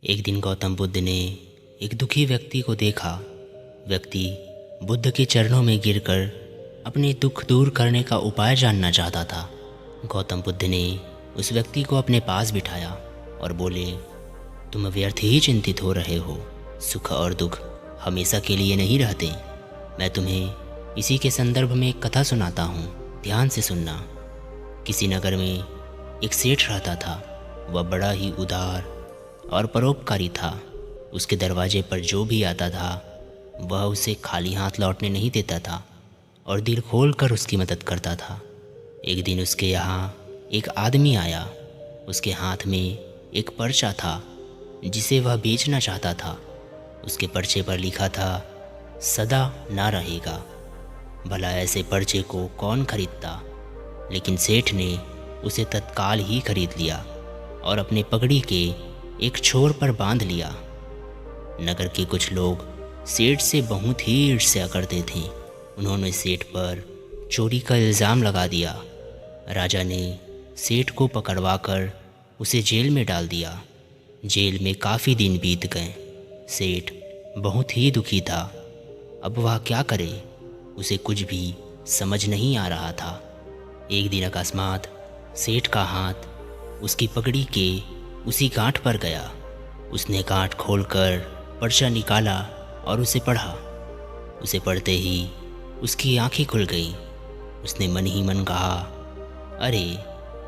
एक दिन गौतम बुद्ध ने एक दुखी व्यक्ति को देखा। व्यक्ति बुद्ध के चरणों में गिरकर अपने दुख दूर करने का उपाय जानना चाहता था। गौतम बुद्ध ने उस व्यक्ति को अपने पास बिठाया और बोले, तुम व्यर्थ ही चिंतित हो रहे हो। सुख और दुख हमेशा के लिए नहीं रहते। मैं तुम्हें इसी के संदर्भ में एक कथा सुनाता हूँ, ध्यान से सुनना। किसी नगर में एक सेठ रहता था। वह बड़ा ही उदार और परोपकारी था। उसके दरवाजे पर जो भी आता था वह उसे खाली हाथ लौटने नहीं देता था और दिल खोल कर उसकी मदद करता था। एक दिन उसके यहाँ एक आदमी आया। उसके हाथ में एक पर्चा था जिसे वह बेचना चाहता था। उसके पर्चे पर लिखा था, सदा ना रहेगा। भला ऐसे पर्चे को कौन खरीदता, लेकिन सेठ ने उसे तत्काल ही खरीद लिया और अपने पगड़ी के एक छोर पर बांध लिया। नगर के कुछ लोग सेठ से बहुत ही ईर्ष्या करते थे। उन्होंने सेठ पर चोरी का इल्ज़ाम लगा दिया। राजा ने सेठ को पकड़वाकर उसे जेल में डाल दिया। जेल में काफ़ी दिन बीत गए। सेठ बहुत ही दुखी था। अब वह क्या करे, उसे कुछ भी समझ नहीं आ रहा था। एक दिन अकस्मात सेठ का हाथ उसकी पगड़ी के उसी गांठ पर गया। उसने गांठ खोलकर पर्चा निकाला और उसे पढ़ा। उसे पढ़ते ही उसकी आंखें खुल गईं। उसने मन ही मन कहा, अरे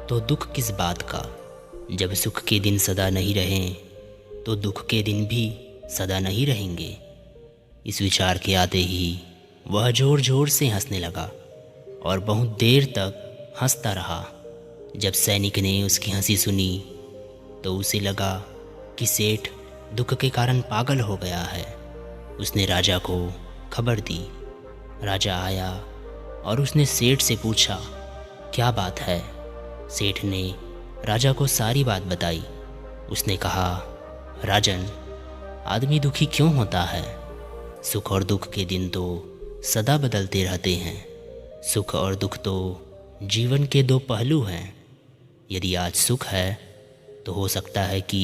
तो दुख किस बात का। जब सुख के दिन सदा नहीं रहें तो दुख के दिन भी सदा नहीं रहेंगे। इस विचार के आते ही वह ज़ोर ज़ोर से हंसने लगा और बहुत देर तक हंसता रहा। जब सैनिक ने उसकी हंसी सुनी तो उसे लगा कि सेठ दुख के कारण पागल हो गया है। उसने राजा को खबर दी। राजा आया और उसने सेठ से पूछा, क्या बात है। सेठ ने राजा को सारी बात बताई। उसने कहा, राजन, आदमी दुखी क्यों होता है। सुख और दुख के दिन तो सदा बदलते रहते हैं। सुख और दुख तो जीवन के दो पहलू हैं। यदि आज सुख है तो हो सकता है कि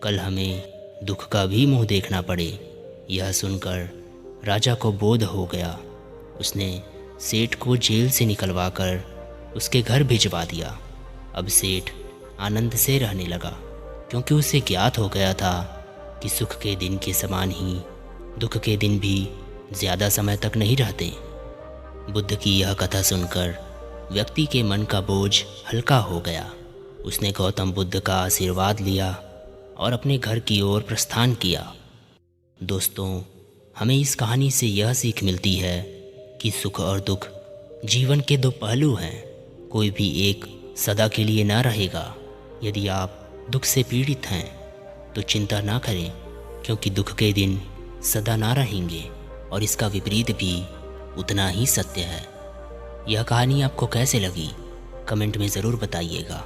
कल हमें दुख का भी मुंह देखना पड़े। यह सुनकर राजा को बोध हो गया। उसने सेठ को जेल से निकलवाकर उसके घर भिजवा दिया। अब सेठ आनंद से रहने लगा, क्योंकि उसे ज्ञात हो गया था कि सुख के दिन के समान ही दुख के दिन भी ज़्यादा समय तक नहीं रहते। बुद्ध की यह कथा सुनकर व्यक्ति के मन का बोझ हल्का हो गया। उसने गौतम बुद्ध का आशीर्वाद लिया और अपने घर की ओर प्रस्थान किया। दोस्तों, हमें इस कहानी से यह सीख मिलती है कि सुख और दुख जीवन के दो पहलू हैं। कोई भी एक सदा के लिए ना रहेगा। यदि आप दुख से पीड़ित हैं तो चिंता ना करें, क्योंकि दुख के दिन सदा ना रहेंगे और इसका विपरीत भी उतना ही सत्य है। यह कहानी आपको कैसे लगी, कमेंट में ज़रूर बताइएगा।